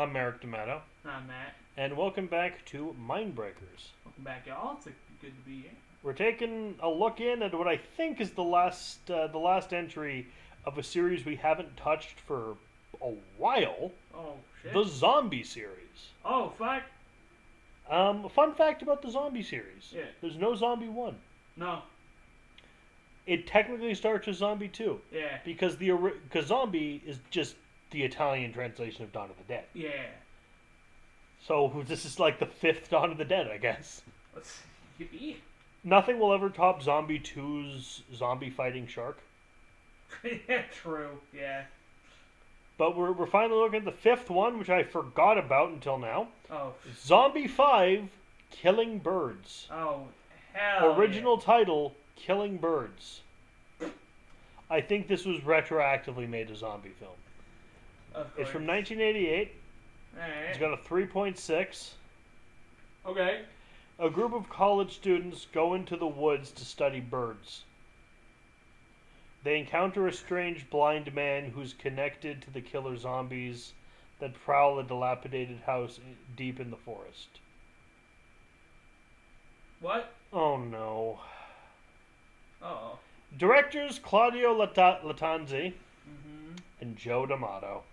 I'm Merrick D'Amato, I'm Matt. and welcome back to Mindbreakers. Welcome back, y'all. It's good to be here. We're taking a look in at what I think is the last entry of a series we haven't touched for a while. Oh, shit. The zombie series. Oh, fuck. Fun fact about the zombie series. Yeah. There's no Zombie 1. No. It technically starts with Zombie 2. Yeah. Because Zombie is just the Italian translation of Dawn of the Dead. Yeah. So this is like the fifth Dawn of the Dead, I guess. Let's yippee. Nothing will ever top Zombie 2's zombie fighting shark. Yeah, true. Yeah. But we're finally looking at the fifth one, which I forgot about until now. Oh. Zombie 5, Killing Birds. Oh, hell Original title, Killing Birds. I think this was retroactively made a zombie film. Of course. It's from 1988. Alright. It's got a 3.6. Okay. A group of college students go into the woods to study birds. They encounter a strange blind man who's connected to the killer zombies that prowl a dilapidated house deep in the forest. What? Oh no. Uh-oh. Directors Claudio Latanzi Mm-hmm. and Joe D'Amato.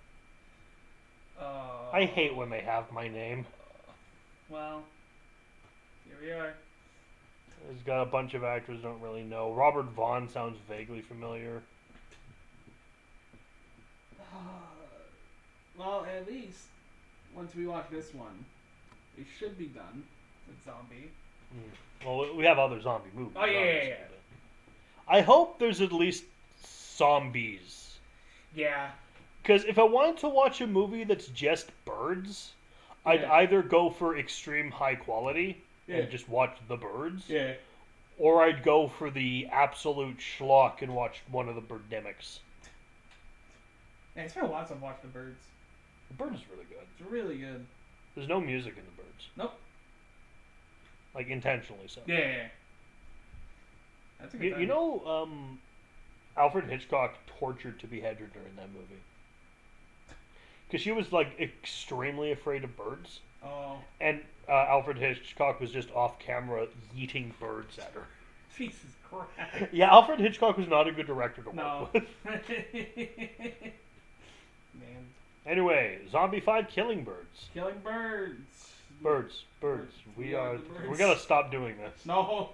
Oh. I hate when they have my name. Well, here we are. It's got a bunch of actors I don't really know. Robert Vaughn sounds vaguely familiar. Well, at least once we watch this one, it should be done with zombie. Well, we have other zombie movies. Oh, yeah. I hope there's at least zombies. Yeah. Because if I wanted to watch a movie that's just birds, I'd either go for extreme high quality and just watch the birds. Yeah. Or I'd go for the absolute schlock and watch one of the Birdemics. Yeah, it's been a while since I've watched The Birds. The Bird is really good. It's really good. There's no music in the Birds. Nope. Like, intentionally so. Yeah. That's a good time. You know, Alfred Hitchcock tortured Tippi Hedren during that movie. Because she was, like, extremely afraid of birds. Oh. And Alfred Hitchcock was just off camera yeeting birds at her. Jesus Christ. Yeah, Alfred Hitchcock was not a good director to work with. Man. Anyway, Zombie 5 Killing Birds. Killing birds. Birds. We gotta stop doing this. No.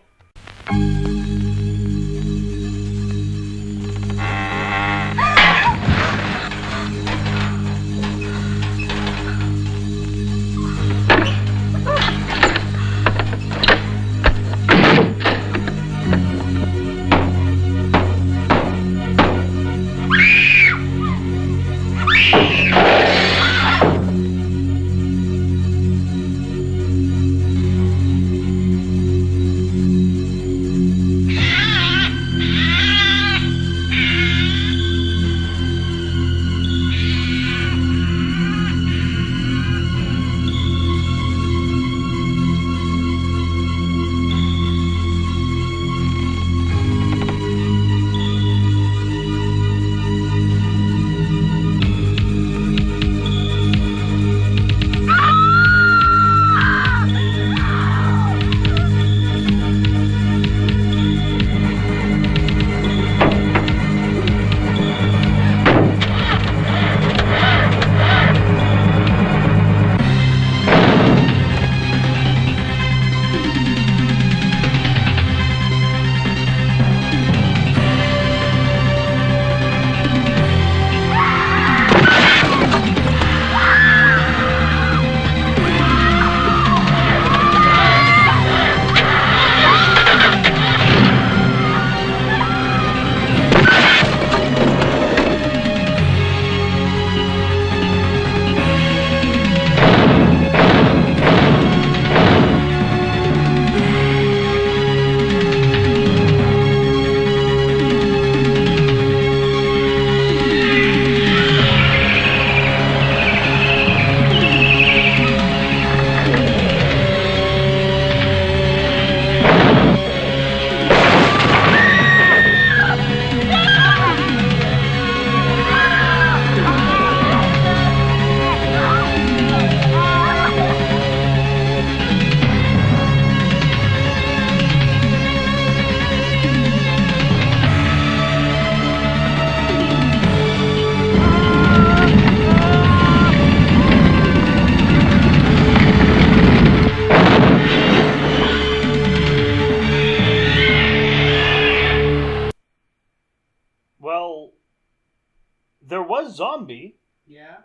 There was zombie, Yeah.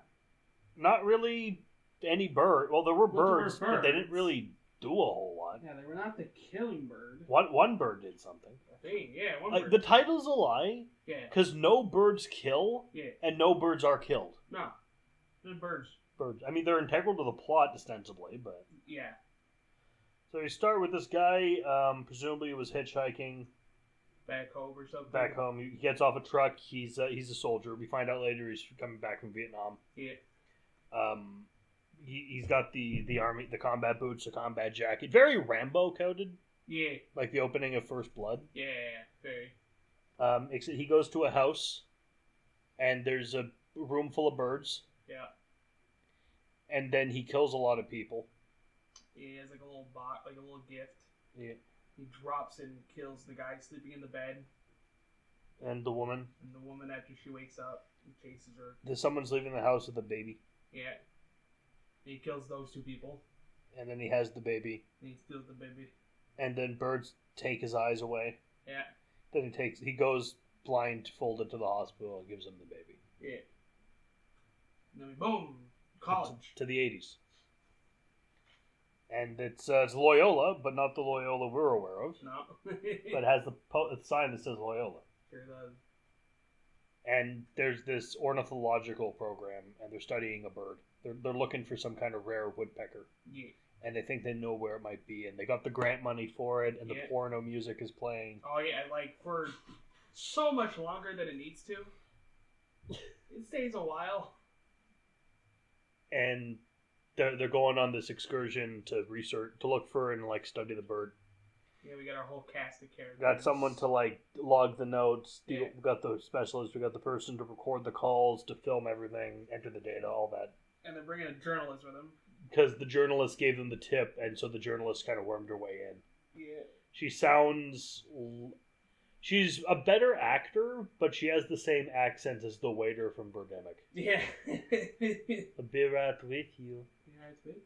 not really any bird. Well, there were Well, there were birds, but they didn't birds. really do a whole lot. Yeah, they were not the killing bird. One bird did something. One Like bird. the title's a lie, Yeah. because no birds kill, Yeah. and no birds are killed. No. They're birds. Birds. I mean, they're integral to the plot ostensibly, but Yeah. so you start with this guy. Presumably, he was hitchhiking Back home or something. back home. He gets off a truck. He's a soldier. We find out later he's coming back from Vietnam. Yeah. He's got the army, the combat boots, the combat jacket. Very Rambo coded. Yeah. Like the opening of First Blood. Yeah. Very. Except he goes to a house, and there's a room full of birds, Yeah. and then he kills a lot of people. He has like a little bot, like a little gift. Yeah. He drops and kills the guy sleeping in the bed, And the woman. and the woman after she wakes up, he chases her. Someone's leaving the house with a baby, Yeah. He kills those two people, and then he has the baby, and he steals the baby. and then birds take his eyes away. Yeah. Then he goes blindfolded to the hospital and gives him the baby. Yeah. And then boom, college. To the 80s. And it's Loyola, but not the Loyola we're aware of. No. But it has the sign that says Loyola. Sure does. And there's this ornithological program, and they're studying a bird. They're looking for some kind of rare woodpecker. Yeah. And they think they know where it might be, and they got the grant money for it, and the Yeah. porno music is playing. Oh yeah, like for so much longer than it needs to. It stays a while. And they're going on this excursion to research, to look for and like study the bird. Yeah, we got our whole cast of characters. Got someone to like log the notes. Yeah. We got the specialist. We got the person to record the calls, to film everything, enter the data, all that. And they're bringing a journalist with them. Because the journalist gave them the tip, and so the journalist kind of wormed her way in. Yeah. She's a better actor, but she has the same accent as the waiter from Birdemic. Yeah. I'll be right with you. Yeah, it's good.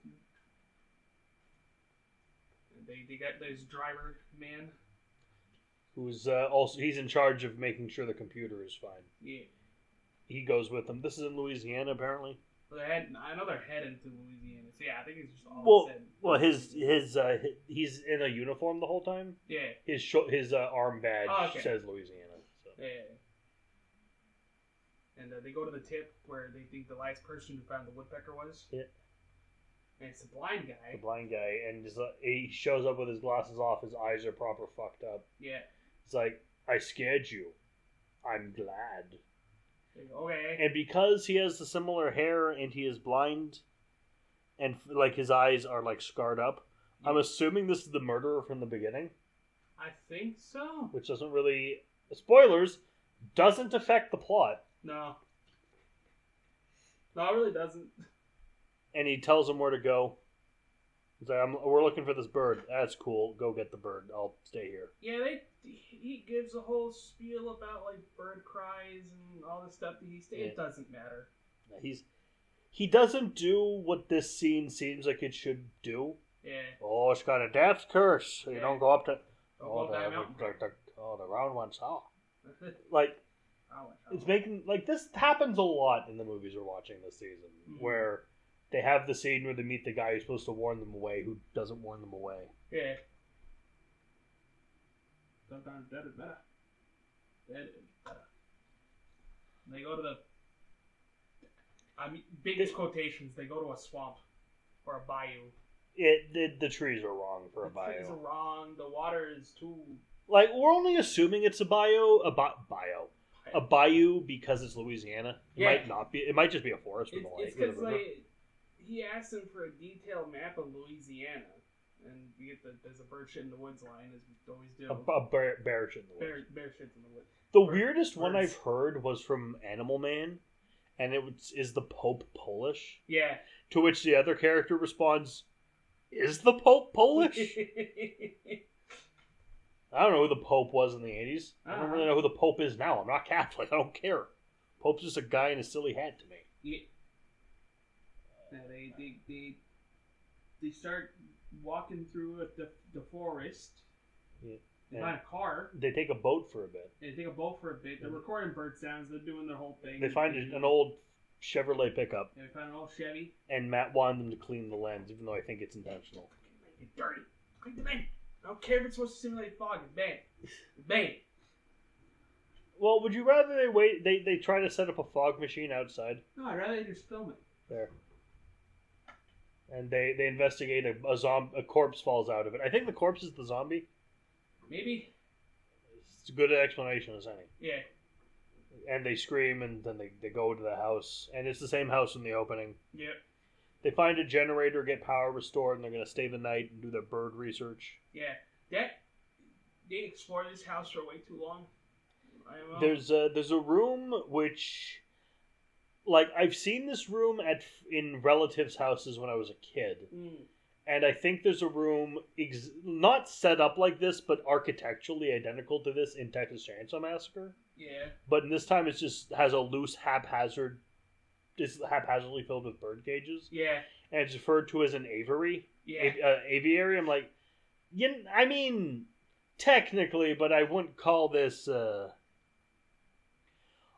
They got this driver man. Who's also, he's in charge of making sure the computer is fine. Yeah. He goes with them. This is in Louisiana, apparently. Well, I know they're heading to Louisiana. So yeah, I think it's just all said. Well, he's in a uniform the whole time. Yeah. His arm badge says Louisiana. So. Yeah. And they go to the tip where they think the last person who found the woodpecker was. Yeah. And it's the blind guy. The blind guy, and he shows up with his glasses off. His eyes are proper fucked up. Yeah. It's like, I scared you. I'm glad. Okay. And because he has the similar hair and he is blind, and like his eyes are like scarred up, yeah. I'm assuming this is the murderer from the beginning. I think so. Which doesn't really, spoilers, doesn't affect the plot. No. No, it really doesn't. And he tells him where to go. He's like, we're looking for this bird. That's cool. Go get the bird. I'll stay here. Yeah, he gives a whole spiel about like bird cries and all this stuff. It doesn't matter. He doesn't do what this scene seems like it should do. Yeah. Oh, it's got a death curse. So you don't go up to. The round one saw. Like, it's making like this happens a lot in the movies we're watching this season, where they have the scene where they meet the guy who's supposed to warn them away, who doesn't warn them away. Yeah. Sometimes that is better. That is better. They go to biggest quotations, they go to a swamp or a bayou. The trees are wrong for a bayou. The trees are wrong. The water is too... Like, we're only assuming it's a bayou. A bayou because it's Louisiana. It might not be. It might just be a forest with a lake. It's because he asked him for a detailed map of Louisiana, and we get there's a bird shit in the woods line, as we always do. A bear shit in the woods. Bear shit in the woods. The weirdest one I've heard was from Animal Man, and is the Pope Polish? Yeah. To which the other character responds, "Is the Pope Polish?" I don't know who the Pope was in the 80s. I don't really know who the Pope is now. I'm not Catholic. I don't care. Pope's just a guy in a silly hat to me. Yeah. They start walking through the forest. Yeah. They find a car. They take a boat for a bit. They take a boat for a bit. They're recording bird sounds. They're doing their whole thing. They find an old Chevrolet pickup. Yeah, they find an old Chevy. And Matt wanted them to clean the lens, even though I think it's intentional. It's dirty. Clean the lens. I don't care if it's supposed to simulate fog. It's bad. It's bad. Well, would you rather they wait? They try to set up a fog machine outside. No, I'd rather they just film it. There. And they investigate a corpse falls out of it. I think the corpse is the zombie. Maybe. It's a good explanation as any. Yeah. And they scream, and then they go to the house, and it's the same house in the opening. Yep. They find a generator, get power restored, and they're going to stay the night and do their bird research. Yeah. They explored this house for way too long. I don't There's know. a room which, like, I've seen this room in relatives' houses when I was a kid. And I think there's a room not set up like this, but architecturally identical to this in Texas Chainsaw Massacre. Yeah. But in this time, it just has a loose haphazardly filled with bird cages. Yeah. And it's referred to as an aviary. Yeah. Aviary. I'm like, I mean, technically, but I wouldn't call this.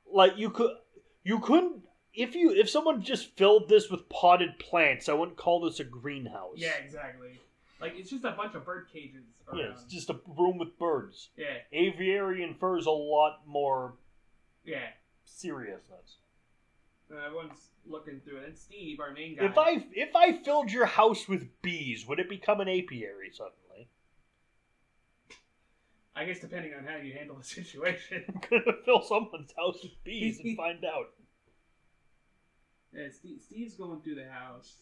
Like you couldn't. If someone just filled this with potted plants, I wouldn't call this a greenhouse. Yeah, exactly. Like, it's just a bunch of bird cages around. Yeah, it's just a room with birds. Yeah. Aviary infers a lot more seriousness. Everyone's looking through it. And Steve, our main guy... If I filled your house with bees, would it become an apiary suddenly? I guess depending on how you handle the situation. I'm gonna fill someone's house with bees and find out. Yeah, Steve's going through the house.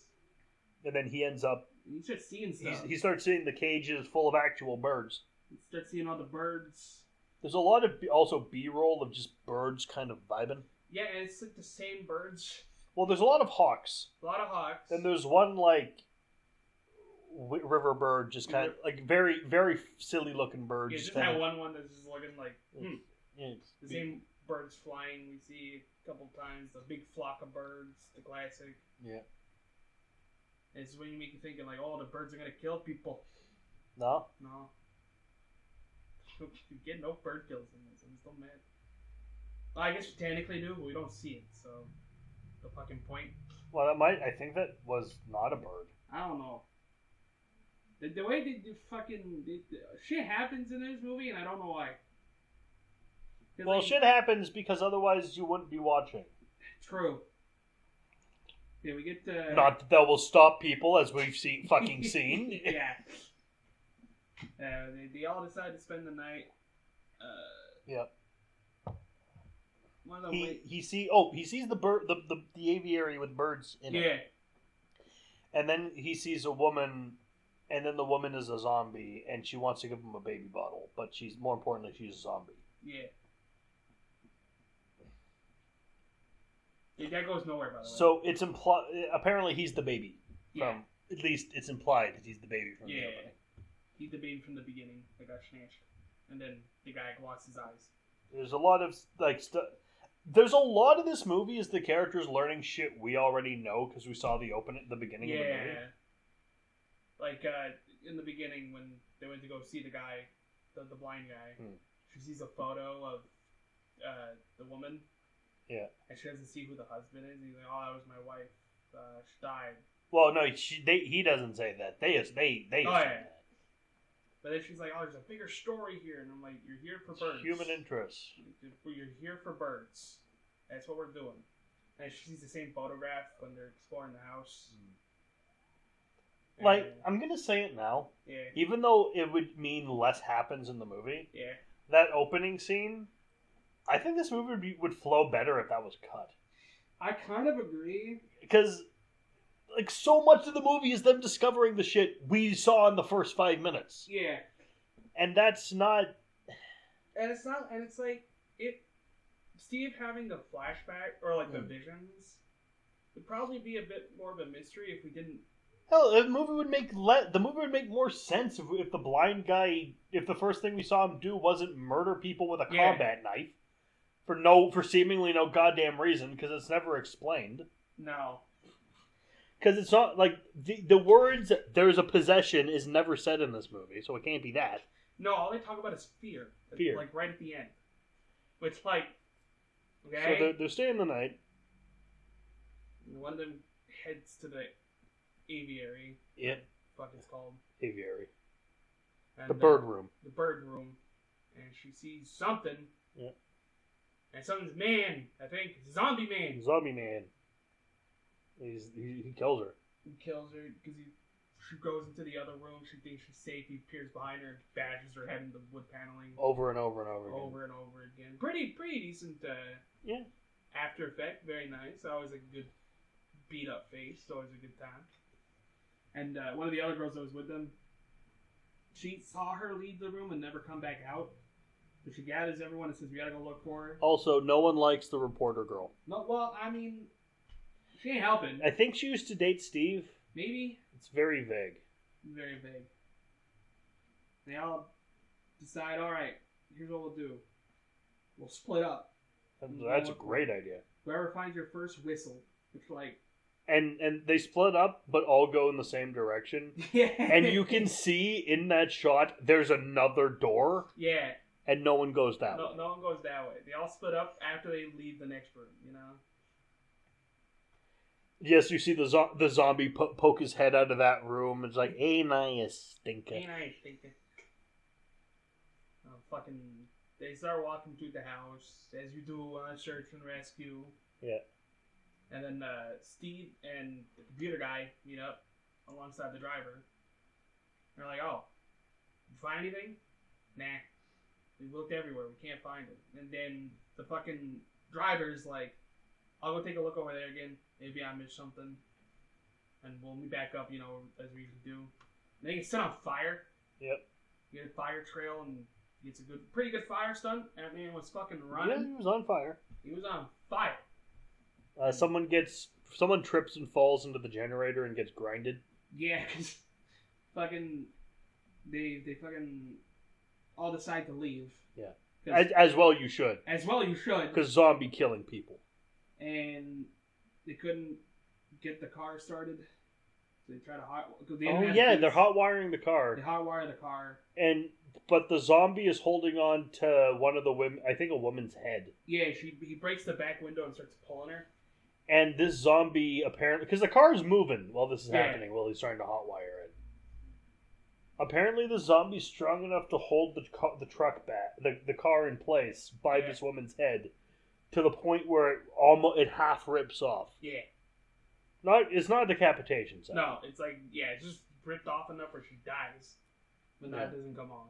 And then he ends up... He's just seeing stuff. He starts seeing the cages full of actual birds. He starts seeing all the birds. There's a lot of also B-roll of just birds kind of vibing. Yeah, and it's like the same birds. Well, there's a lot of hawks. A lot of hawks. And there's one, like, river bird, just kind of, like, very, very silly-looking bird. Yeah, just that one that's just looking like, Yeah, the same birds flying we see a couple times. The big flock of birds, the classic. Yeah. And it's when you make you thinking, like, oh, the birds are going to kill people. No? No. You get no bird kills in this. I'm still mad. Well, I guess we technically do, but we don't see it, so the fucking point. Well, I think that was not a bird. I don't know. The way shit happens in this movie, and I don't know why. Well, shit happens because otherwise you wouldn't be watching. True. Yeah, we get to... Not that will stop people, as we've seen. Yeah. They all decide to spend the night. Yep. One of them he sees the bird, the aviary with birds in it. Yeah. And then he sees a woman, and then the woman is a zombie, and she wants to give him a baby bottle, but more importantly, she's a zombie. Yeah. That goes nowhere, by the way. So it's apparently he's the baby. Yeah. At least it's implied that he's the baby from the opening. He's the baby from the beginning that got snatched. And then the guy lost his eyes. There's a lot of, like, stuff. There's a lot of this movie is the characters learning shit we already know because we saw the beginning of the movie. Yeah. Like, in the beginning when they went to go see the guy, the blind guy, she sees a photo of the woman. Yeah. And she doesn't see who the husband is. He's like, oh, that was my wife. She died. Well, no, he doesn't say that. They say that. But then she's like, oh, there's a bigger story here. And I'm like, you're here for birds. Human interest. You're here for birds. That's what we're doing. And she sees the same photograph when they're exploring the house. Like, I'm going to say it now. Yeah. Even though it would mean less happens in the movie. Yeah. That opening scene, I think this movie would flow better if that was cut. I kind of agree. Because, like, so much of the movie is them discovering the shit we saw in the first 5 minutes. Yeah. And that's not... And it's like, Steve having the flashback, or like the visions, would probably be a bit more of a mystery if we didn't... Hell, the movie would make more sense if the blind guy, if the first thing we saw him do wasn't murder people with a combat knife for seemingly no goddamn reason, because it's never explained. No. Because it's not like the words "there's a possession" is never said in this movie, so it can't be that. No, all they talk about is fear. Fear. Like right at the end. Which, like, So okay. they're staying the night. One of them heads to the aviary. Yeah. Fuck it's called. Aviary. And, The bird room. The bird room. And she sees something. Yeah. And something's man, I think. Zombie man. Zombie man. He kills her. He kills her because she goes into the other room. She thinks she's safe. He peers behind her and bashes her head into the wood paneling. Over and over and over again. Over and over again. Pretty decent yeah. after effect. Very nice. Always a good beat up face. Always a good time. And one of the other girls that was with them, she saw her leave the room and never come back out. So she gathers everyone and says, we gotta go look for her. Also, no one likes the reporter girl. No, well, I mean, she ain't helping. I think she used to date Steve. Maybe. It's very vague. Very vague. They all decide, alright, here's what we'll do. We'll split up. That's a great idea. Whoever finds your first whistle, which like... And they split up, but all go in the same direction. Yeah. And you can see in that shot, there's another door. Yeah. And no one goes that way. No one goes that way. They all split up after they leave the next room, you know? Yes, you see the zombie poke his head out of that room. It's like, hey, now you stinker. Ain't I thinking? Fucking... They start walking through the house, as you do on search and rescue. Yeah. And then Steve and the computer guy meet up alongside the driver. They're like, oh, you find anything? Nah. We looked everywhere. We can't find it. And then the fucking driver's like, I'll go take a look over there again. Maybe I missed something. And we'll meet back up, as we usually do. And they get set on fire. Yep. You get a fire trail and gets a pretty good fire stunt. That man was fucking running. Yeah, he was on fire. He was on fire. Someone trips and falls into the generator and gets grinded. Yeah, because fucking they fucking all decide to leave. Yeah, as well you should. As well you should. Because zombie killing people. And they couldn't get the car started. So they try to they're hot wiring the car. They hot wire the car. But the zombie is holding on to one of the women. I think a woman's head. Yeah, he breaks the back window and starts pulling her. And this zombie apparently, because the car is moving while this is happening, while he's trying to hotwire it. Apparently, the zombie's strong enough to hold the truck back, the car in place by this woman's head, to the point where it half rips off. Yeah. It's not a decapitation. So. No, it's like it's just ripped off enough where she dies, but that doesn't come on.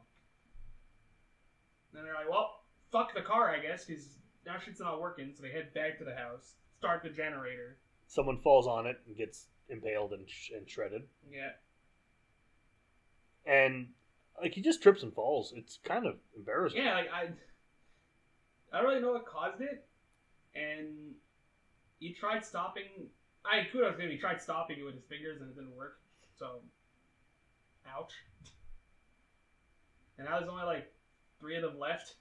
And then they're like, well, fuck the car, I guess, because now shit's not working. So they head back to the house. Start the generator. Someone falls on it and gets impaled and shredded. Yeah. And he just trips and falls. It's kind of embarrassing. Yeah, I don't really know what caused it, and he tried stopping. Kudos to him. He tried stopping it with his fingers and it didn't work. So, ouch. And now there's only like 3 of them left.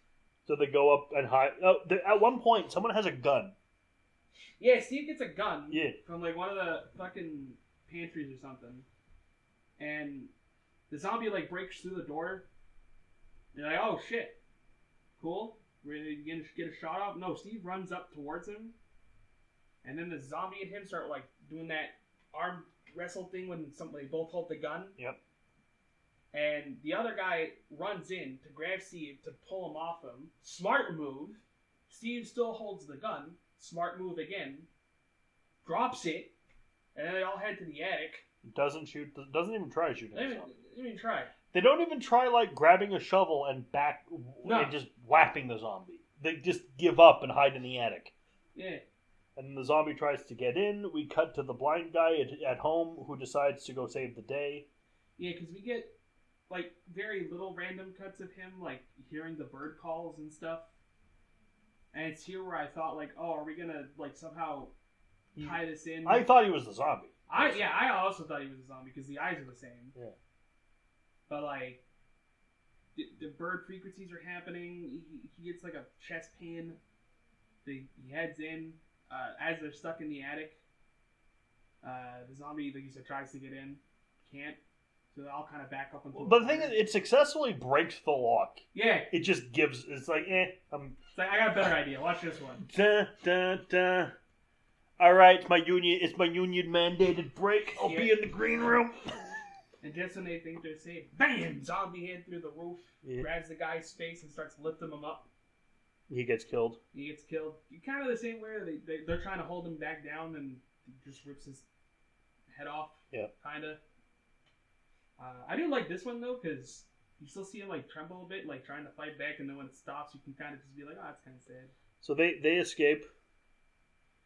So they go up and hide. Oh, at one point, someone has a gun. Yeah, Steve gets a gun from like one of the fucking pantries or something. And the zombie like breaks through the door. You're like, oh shit. Cool. Ready to get a shot off? No, Steve runs up towards him. And then the zombie and him start like doing that arm wrestle thing when they both hold the gun. Yep. And the other guy runs in to grab Steve to pull him off him. Smart move. Steve still holds the gun. Smart move again. Drops it. And then they all head to the attic. Doesn't even try shooting. They didn't even try. They don't even try like grabbing a shovel and and just whapping the zombie. They just give up and hide in the attic. Yeah. And the zombie tries to get in. We cut to the blind guy at home who decides to go save the day. Yeah, because we get like very little random cuts of him like hearing the bird calls and stuff. And it's here where I thought like, oh, are we gonna like somehow tie this in? I thought he was the zombie. I also thought he was a zombie because the eyes are the same. Yeah. But like, the bird frequencies are happening. He gets like a chest pain. He heads in as they're stuck in the attic. The zombie, like you said, tries to get in, can't. So they all kind of back up into. But the thing is, it successfully breaks the lock. Yeah. It just gives. It's like, It's like, I got a better idea. Watch this one. Da, da, da. All right, it's my union mandated break. I'll be in the green room. And just when they think they're safe, bam! Zombie head through the roof, grabs the guy's face and starts lifting him up. He gets killed. Kind of the same way they're trying to hold him back down, and he just rips his head off. Yeah. Kind of. I do like this one though, because you still see him like tremble a bit, like trying to fight back, and then when it stops, you can kind of just be like, "Oh, that's kind of sad." So they escape.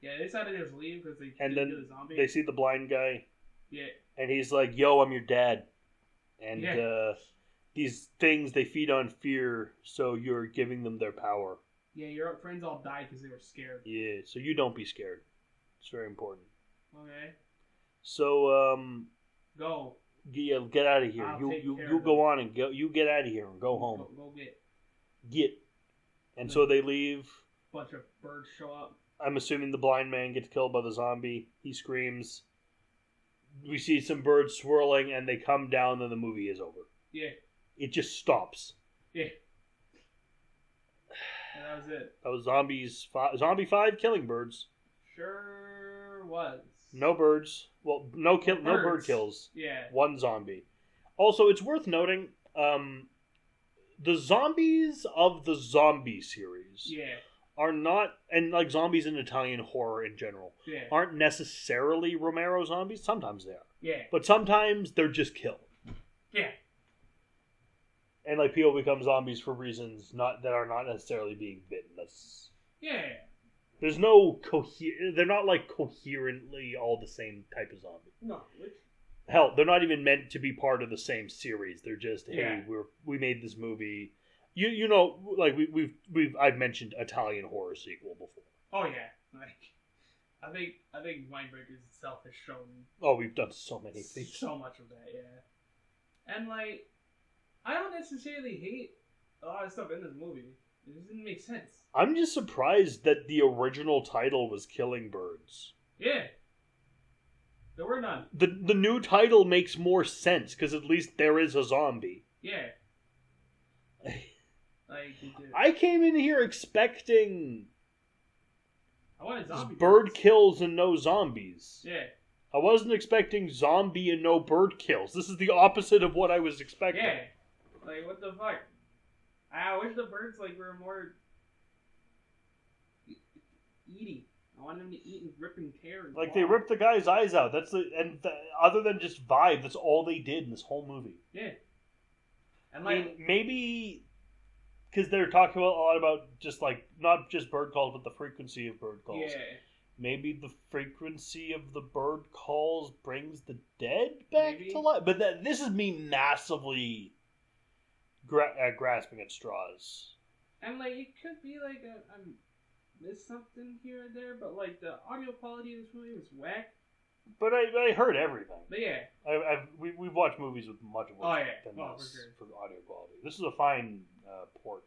Yeah, they decided to just leave because they and didn't then get a zombie. They see the blind guy. Yeah. And he's like, "Yo, I'm your dad." And these things, they feed on fear, so you're giving them their power. Yeah, your friends all died because they were scared. Yeah, so you don't be scared. It's very important. Okay. So go. Yeah, get out of here. I'll You go on and go. You get out of here and go home. Go get. And so they leave. Bunch of birds show up. I'm assuming the blind man gets killed by the zombie. He screams. We see some birds swirling, and they come down, and the movie is over. Yeah. It just stops. Yeah. And that was it. That was Zombie 5 killing birds. Sure was. No birds. Well, no bird kills. Yeah. One zombie. Also, it's worth noting, the zombies of the zombie series are not, and like zombies in Italian horror in general, aren't necessarily Romero zombies. Sometimes they are. Yeah. But sometimes they're just killed. Yeah. And like people become zombies for reasons that are not necessarily being bitten. That's There's no they're not like coherently all the same type of zombie. No. Hell, they're not even meant to be part of the same series. They're just, hey, we made this movie. You know, like I've mentioned Italian horror sequel before. Oh yeah, like I think Mindbreakers itself has shown. Oh, we've done so many things. So much of that, yeah. And like, I don't necessarily hate a lot of stuff in this movie. It just didn't make sense. I'm just surprised that the original title was Killing Birds. Yeah. There were none. The new title makes more sense because at least there is a zombie. Yeah. I came in here expecting I wanted zombie bird kills and no zombies. Yeah. I wasn't expecting zombie and no bird kills. This is the opposite of what I was expecting. Yeah. Like, what the fuck? I wish the birds were more eating. I want them to eat and rip and tear. And they ripped the guy's eyes out. Other than just vibe, that's all they did in this whole movie. Yeah. And maybe because they're talking a lot about just not just bird calls, but the frequency of bird calls. Yeah. Maybe the frequency of the bird calls brings the dead back to life. But this is me massively grasping at straws. And it could be I missed something here and there, but the audio quality of this movie was whack. But I heard everything. But yeah, we've watched movies with much worse than this for audio quality. This is a fine port.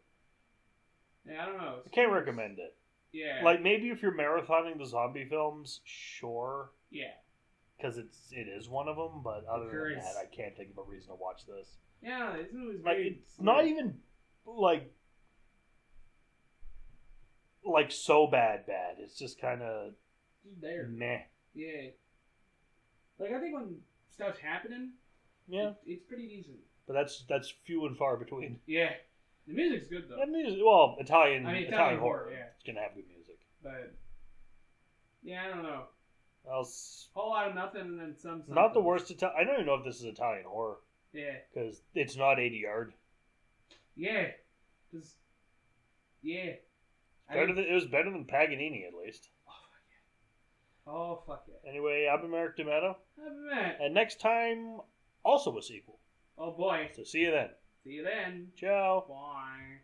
Yeah, I don't know. I can't recommend it. Yeah. Maybe if you're marathoning the zombie films, sure. Yeah. Because it is one of them, but other than that, I can't think of a reason to watch this. Yeah, this movie was very... It's not even so bad. It's just kind of there. Meh. Yeah. I think when stuff's happening, it's pretty decent. But that's few and far between. Yeah. The music's good though. Italian horror. Yeah. It's gonna have good music. But yeah, I don't know. Else, whole lot of nothing and then some. Not the worst Italian. I don't even know if this is Italian horror. Yeah. Because it's not 80 yard. Yeah. Just. Yeah. It was better than Paganini at least. Oh fuck yeah. Anyway, I've been Merrick D'Amato. I've been Matt. And next time, also a sequel. Oh boy. So see you then. See you then. Ciao. Bye.